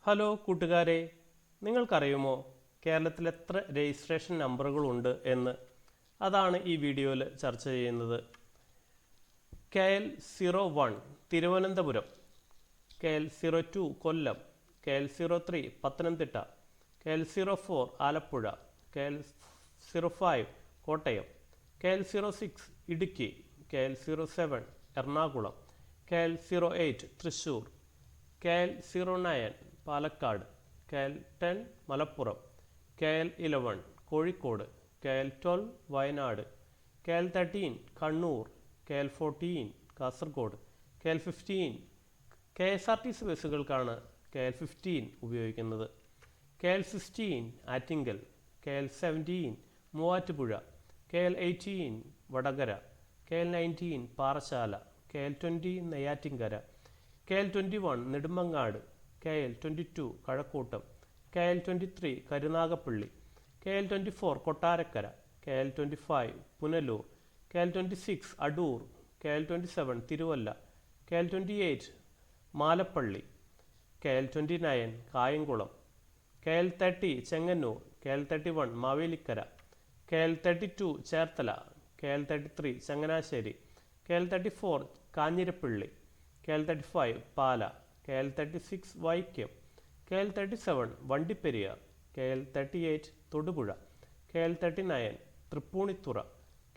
Hello കൂട്ടുകാരെ, നിങ്ങൾക്കറിയുമോ കേരളത്തിൽ എത്ര രജിസ്ട്രേഷൻ നമ്പറുകളുണ്ട് എന്ന്? അതാണ് ഈ വീഡിയോയിൽ ചർച്ച ചെയ്യുന്നത്. KL01 തിരുവനന്തപുരം, KL02 കൊല്ലം, KL03 Pathanamthitta, KL04 Alappuzha, KL05 Kottayam, KL06 Idukki, KL07 Ernakulam, KL08 Thrissur, KL09 Palakkad, KL10 Malappuram, KL11 Kozhikode, KL12 Wayanad, KL13 Kannur, KL14 Kasaragod, KL15 KSRTC ബസ്സുകൾക്കാണ് KL15 ഉപയോഗിക്കുന്നത്, KL16 Attingal, KL17 Muvattupuzha, KL18 Vadakara, KL19 Parassala, KL20 Neyyattinkara, KL21 Nedumangad, KL22 Kazhakuttam, KL23 Karunagappally, KL24 Kottarakkara, KL25 Punalur, KL26 Adoor, KL27 Thiruvalla, KL28 Mallappally, KL29 Kayamkulam, KL30 Chengannur, KL31 Mavelikkara, KL32 Cherthala, KL33 Changanassery, KL34 Kanjirappally, KL35 Pala, KL36 Vaikom, KL37 Vandiperiyar, KL38 Thodupuzha, KL39 Thrippunithura,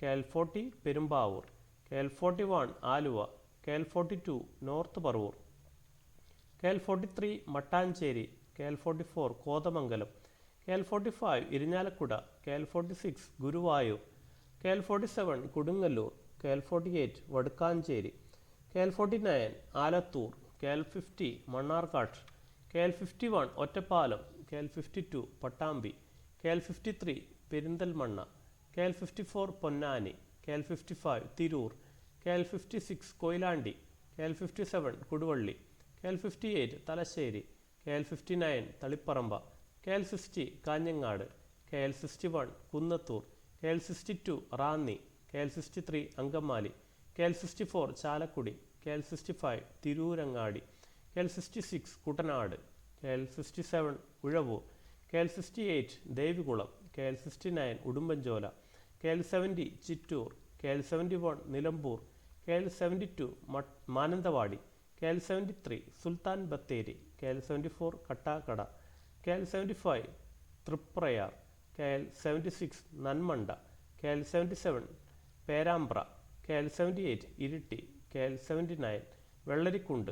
KL40 Perumbavoor, KL41 Aluva, KL42 North Paravur, KL43 Mattancherry, KL44 Kothamangalam, KL45 Irinjalakuda, KL46 Guruvayur, KL47 Kodungallur, KL48 വടുക്കാഞ്ചേരി, KL49 Alathur, KL50 Mannarkkad, KL51 Ottapalam, KL52 Pattambi, KL53 Perinthalmanna, KL54 Ponnani, KL55 Tirur, KL56 Koyilandy, KL57 Koduvally, KL58 Thalassery, KL59 Taliparamba, KL60 Kanhangad, KL61 Kunnathur, KL62 Ranni, KL63 Angamaly, KL64 Chalakudy, KL65 Tirurangadi, KL66 Kuttanad, KL67 Uzhavoor, KL68 Devikulam, KL69 Udumbanchola, KL70 Chittur, KL71 Nilambur, KL72 Mananthavady, KL73 Sultan Bathery, KL74 Kattakada, KL75 Thriprayar, KL76 Nanmanda, KL77 Perambra, KL78 Iritty, KL79 Vellarikundu,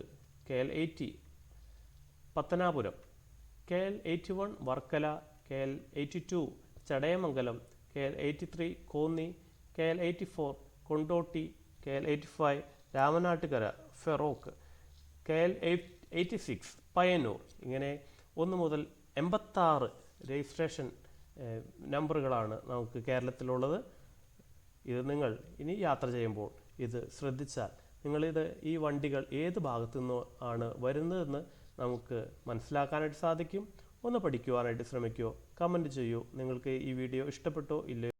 KL80 Pathanapuram, KL81 Varkala, KL82 Chadayamangalam, KL83 Konni, KL84 Kondotty, KL85 Ramanattukara Feroke, KL86 Payyanur. ഇങ്ങനെ 1 മുതൽ 86 registration നമ്പറുകളാണ് നമുക്ക് കേരളത്തിലുള്ളത്. ഇത് നിങ്ങൾ ഇനി യാത്ര ചെയ്യുമ്പോൾ ഇത് ശ്രദ്ധിച്ചാൽ ഈ വണ്ടികൾ ഏത് ഭാഗത്തു നിന്ന് ആണ് വരുന്നതെന്ന് നമുക്ക് മനസ്സിലാക്കാനായിട്ട് സാധിക്കും. ഒന്ന് പഠിക്കുവാനായിട്ട് ശ്രമിക്കുമോ? കമൻറ്റ് ചെയ്യൂ. നിങ്ങൾക്ക് ഈ വീഡിയോ ഇഷ്ടപ്പെട്ടോ ഇല്ലയോ?